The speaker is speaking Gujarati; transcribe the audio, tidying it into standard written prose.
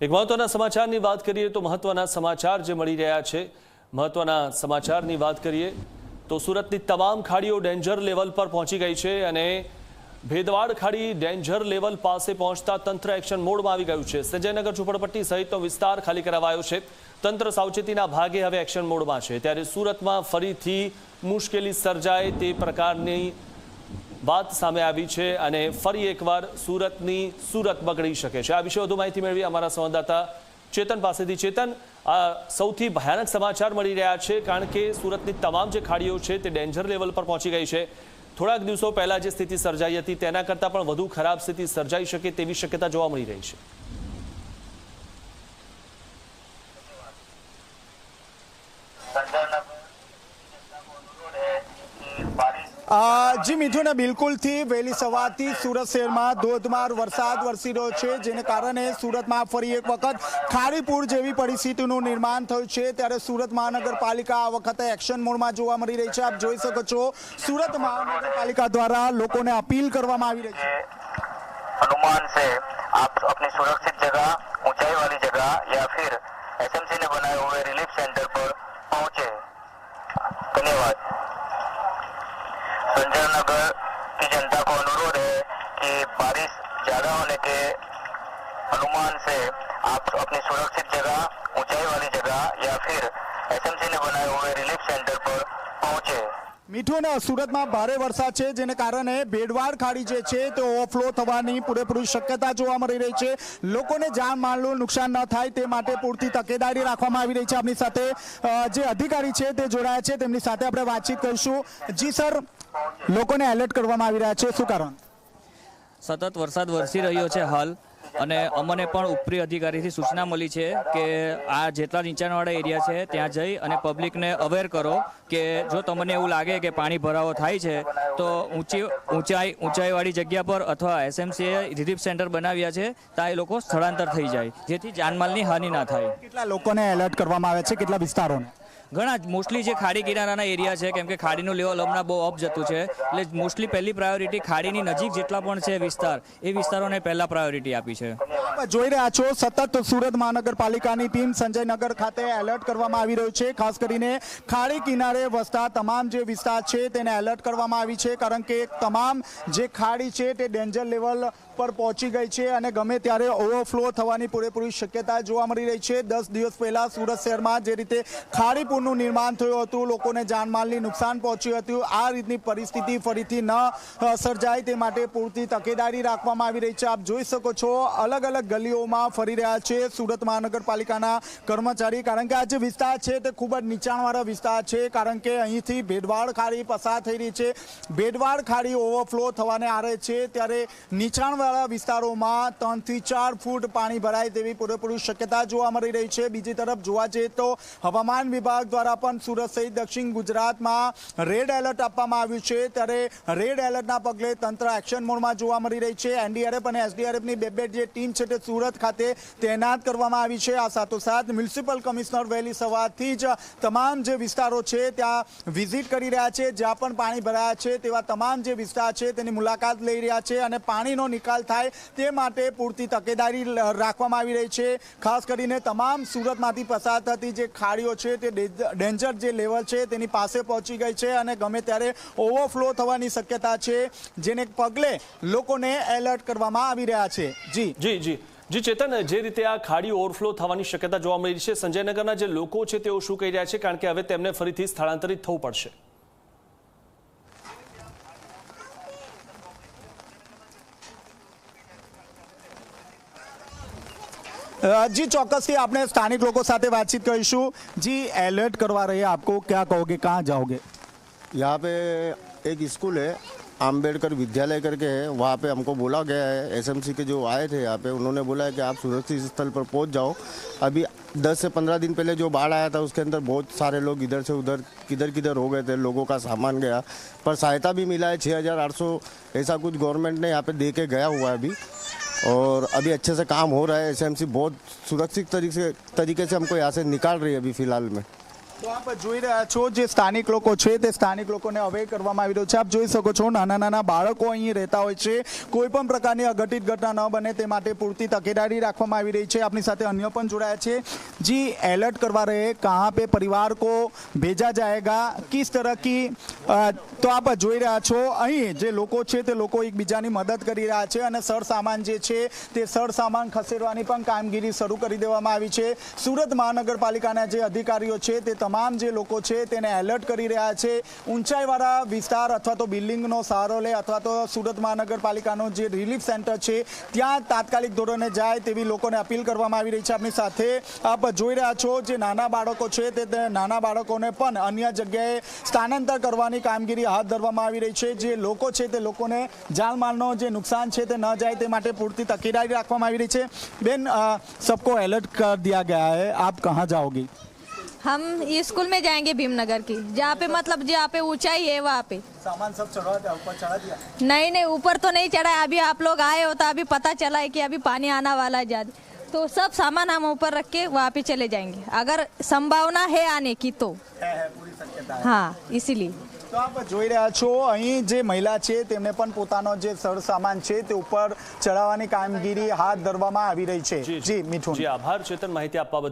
એક મહત્વના સમાચારની વાત કરીએ તો મહત્વના સમાચાર જે મળી રહ્યા છે, મહત્વના સમાચારની વાત કરીએ તો સુરતની તમામ ખાડીઓ ડેન્જર લેવલ પર પહોંચી ગઈ છે અને ભેદવાડ ખાડી ડેન્જર લેવલ પાસે પહોંચતા તંત્ર એક્શન મોડમાં આવી ગયું છે। સંજયનગર ઝુંપડપટ્ટી સહિતનો વિસ્તાર ખાલી કરાવાયો છે। તંત્ર સાવચેતીના ભાગે હવે એક્શન મોડમાં છે। ત્યારે સુરતમાં ફરીથી મુશ્કેલી સર્જાય તે પ્રકારની વાત સામે આવી છે અને ફરી એકવાર સુરતની સુરત બગડી શકે છે। આ વિશે વધુ માહિતી મેળવી અમારા સંવાદદાતા ચેતન પાસેથી। ચેતન, આ સૌથી ભયાનક સમાચાર મળી રહ્યા છે કારણ કે સુરતની તમામ જે ખાડીઓ છે તે ડેન્જર લેવલ પર પહોંચી ગઈ છે। થોડાક દિવસો પહેલા જે સ્થિતિ સર્જાઈ હતી તેના કરતાં પણ વધુ ખરાબ સ્થિતિ સર્જાઈ શકે તેવી શક્યતા જોવા મળી રહી છે। જી મિથુન, બિલકુલથી વહેલી સવારથી સુરત શહેરમાં ધોધમાર વરસાદ વરસી રહ્યો છે, જેને કારણે સુરતમાં ફરી એક વખત ખાડીપુર જેવી પરિસ્થિતિનું નિર્માણ થયું છે। ત્યારે સુરત મહાનગરપાલિકા આ વખતે એક્શન મોડમાં જોવા મળી રહી છે। આપ જોઈ શકો છો, સુરત મહાનગરપાલિકા દ્વારા લોકોને અપીલ કરવામાં આવી રહી છે। अनुमान से आप अपनी सुरक्षित जगह, ऊंचाई वाली जगह या फिर एसएमसी ने बनाए हुए रिलीफ सेंटर पर पहुंचे। धन्यवाद। संजय नगर की जनता को अनुरोध है कि बारिश ज्यादा होने के अनुमान से आप अपनी सुरक्षित जगह, ऊंचाई वाली जगह या फिर एसएमसी ने बनाए हुए रिलीफ सेंटर पर पहुंचे। મિથુન, સુરતમાં ભારે વરસાદ છે જેને કારણે ભેડવાડ ખાડી જે છે તે ઓવરફ્લો થવાની પૂરેપૂરી શક્યતા જોવા મળી રહી છે। લોકોને જાનમાલનું નુકસાન ન થાય તે માટે પૂરતી તકેદારી રાખવામાં આવી રહી છે। આપણી સાથે જે અધિકારી છે તે જોડાયા છે, તેમની સાથે આપણે વાતચીત કરીશું। જી સર, લોકોને એલર્ટ કરવામાં આવી રહ્યા છે, શું કારણ? સતત વરસાદ વરસી રહ્યો છે હાલ, અને અમને પણ ઉપરી અધિકારીથી સૂચના મળી છે કે આ જેટલા નીચાણવાળા એરિયા છે ત્યાં જઈ અને પબ્લિકને અવેર કરો કે જો તમને એવું લાગે કે પાણી ભરાવો થાય છે તો ઊંચાઈવાળી જગ્યા પર અથવા એસએમસીએ રિલીફ સેન્ટર બનાવ્યા છે ત્યાં એ લોકો સ્થળાંતર થઈ જાય, જેથી જાનમાલની હાનિ ના થાય। કેટલા લોકોને એલર્ટ કરવામાં આવે છે, કેટલા વિસ્તારોને? ઘણા મોસ્ટલી જે ખાડી કિનારાના એરિયા છે, કેમ કે ખાડીનું લેવલ હમણાં બહુ અપ જતું છે, એટલે મોસ્ટલી પહેલી પ્રાયોરિટી ખાડીની નજીક જેટલા પણ છે વિસ્તાર, એ વિસ્તારોને પહેલા પ્રાયોરિટી આપી છે। જોઈ રહ્યા છો, સતત સુરત મહાનગરપાલિકાની ટીમ સંજયનગર ખાતે એલર્ટ કરવામાં આવી રહ્યું છે। ખાસ કરીને ખાડી કિનારે વસતા તમામ જે વિસ્તાર છે તેને એલર્ટ કરવામાં આવી છે, કારણ કે તમામ જે ખાડી છે તે ડેન્જર લેવલ પર પહોંચી ગઈ છે અને ગમે ત્યારે ઓવરફ્લો થવાની પૂરેપૂરી શક્યતા જોવા મળી રહી છે। 10 દિવસ પહેલા સુરત શહેરમાં જે રીતે ખાડીપુરનું નિર્માણ થયું હતું, લોકોને જાનમાલની નુકસાન પહોંચ્યું હતું, આ રીતની પરિસ્થિતિ ફરીથી ન સર્જાય તે માટે પૂરતી તકેદારી રાખવામાં આવી રહી છે। આપ જોઈ શકો છો, અલગ અલગ ગલીઓમાં ફરી રહ્યા છે સુરત મહાનગરપાલિકાના કર્મચારી, કારણ કે આ જે વિસ્તાર છે તે ખૂબ જ નીચાણવાળા વિસ્તાર છે, કારણ કે અહીંથી ભેડવાડ ખાડી પસાર થઈ રહી છે। ભેડવાડ ખાડી ઓવરફ્લો થવાને આરે છે, ત્યારે નીચાણવાળા વિસ્તારોમાં 3 થી 4 ફૂટ પાણી ભરાય તેવી પૂરેપૂરી શક્યતા જોવા મળી રહી છે। બીજી તરફ જોવા જઈએ તો હવામાન વિભાગ દ્વારા પણ સુરત સહિત દક્ષિણ ગુજરાતમાં રેડ એલર્ટ આપવામાં આવ્યું છે, ત્યારે રેડ એલર્ટના પગલે તંત્ર એક્શન મોડમાં જોવા મળી રહી છે। એનડીઆરએફ અને એસડીઆરએફની બે જે ટીમ છે તે સુરત ખાતે તૈનાત કરવામાં આવી છે। આ સાથોસાથ મ્યુનિસિપલ કમિશનર વહેલી સવારથી જ તમામ જે વિસ્તારો છે ત્યાં વિઝિટ કરી રહ્યા છે, જ્યાં પણ પાણી ભરાયા છે તેવા તમામ જે વિસ્તાર છે તેની મુલાકાત લઈ રહ્યા છે અને પાણીનો નિકાલ થાય તે માટે પૂરતી તકેદારી રાખવામાં આવી રહી છે। ખાસ કરીને તમામ સુરતમાંથી પસાર થતી જે ખાડીઓ છે તે ડેન્જર જે લેવલ છે તેની પાસે પહોંચી ગઈ છે અને ગમે ત્યારે ઓવરફ્લો થવાની શક્યતા છે, જેને પગલે લોકોને એલર્ટ કરવામાં આવી રહ્યા છે। જી ચેતન, જે રીતે આ ખાડી ઓવરફ્લો થવાની શક્યતા જોવા મળી રહી છે, સંજયનગરના જે લોકો છે તેઓ શું કહી રહ્યા છે, કારણ કે હવે તેમને ફરીથી સ્થળાંતરિત થવું પડશે? जी ચોક્કસથી આપણે સ્થાનિક લોકો સાથે વાતચીત કરીશું। जी, एलर्ट करवा रहे हैं आपको, क्या कहोगे, कहाँ जाओगे? यहाँ पे एक स्कूल है, आम्बेडकर विद्यालय करके है, वहाँ पे हमको बोला गया है, एसएमसी के जो आए थे यहाँ पे उन्होंने बोला है कि आप सुरक्षित स्थल पर पहुँच जाओ। अभी 10 से 15 दिन पहले जो बाढ़ आया था उसके अंदर बहुत सारे लोग इधर से उधर किधर हो गए थे, लोगों का सामान गया, पर सहायता भी मिला है। 6,800 ऐसा कुछ गवर्नमेंट ने यहाँ पे दे के गया हुआ है अभी, और अभी अच्छे से काम हो रहा है। एसएमसी बहुत सुरक्षित तरीके से हमको यहाँ से निकाल रही है अभी फ़िलहाल में। તો આપ જોઈ રહ્યા છો જે સ્થાનિક લોકો છે તે સ્થાનિક લોકોને અવેર કરવામાં આવી રહ્યો છે. આપ જોઈ શકો છો નાના નાના બાળકો અહીં રહેતા હોય છે. કોઈ પણ પ્રકારની અઘટિત ઘટના ન બને તે માટે પૂરતી તકેદારી રાખવામાં આવી રહી છે. આપણી સાથે અન્ય પણ જોડાયા છે. જી એલर्ट करवा रहे हैं, कहाँ पे परिवार को भेजा जाएगा, किस तरह की તો આપ જોઈ રહ્યા છો અહીં જે લોકો છે તે લોકો એકબીજાની મદદ કરી રહ્યા છે અને સરસામાન જે છે તે સરસામાન ખસેડવાની પણ કામગીરી શરૂ કરી દેવામાં આવી છે. સુરત મહાનગરપાલિકાના જે અધિકારીઓ છે તે તમામ જે લોકો છે તેને એલર્ટ કરી રહ્યા છે. ઊંચાઈવાળા વિસ્તાર અથવા તો બિલ્ડિંગનો સહારો લે અથવા તો સુરત મહાનગરપાલિકાનો જે રિલીફ સેન્ટર છે ત્યાં તાત્કાલિક ધોરણે જાય તેવી લોકોને અપીલ કરવામાં આવી રહી છે. આપણી સાથે આપ જોઈ રહ્યા છો જે નાના બાળકો છે તે નાના બાળકોને પણ અન્ય જગ્યાએ સ્થાનાંતર કરવાની કામગીરી હાથ ધરવામાં આવી રહી છે. જે લોકો છે તે લોકોને જાનમાલનો જે નુકસાન છે તે ન જાય તે માટે પૂરતી તકેદારી રાખવામાં આવી રહી છે. બેન, सबको अलर्ट कर दिया गया है, आप कहाँ जाओगी? हम स्कूल में जाएंगे भीमनगर की, जहाँ पे मतलब जहाँ पे ऊंचाई है वहाँ पे. सामान सब चढ़ा दिया, ऊपर चढ़ा दिया? नहीं ऊपर तो नहीं चढ़ा है. अभी आप लोग आए हो तो अभी पता चला है कि अभी पानी आना वाला है ज़्यादा, तो सब सामान हम ऊपर रख के वहाँ पे चले जाएंगे अगर संभावना है आने की तो. पूरी शक्यता है. हाँ, इसीलिए. તો આપ જોઈ રહ્યા છો અહીં જે મહિલા છે તેમને પણ પોતાનો જે સરસામાન છે તે ઉપર ચડાવવાની કામગીરી હાથ ધરવામાં આવી રહી છે. જી મિઠુન. જી આભાર ચેતન, માહિતી આપવા બદલ.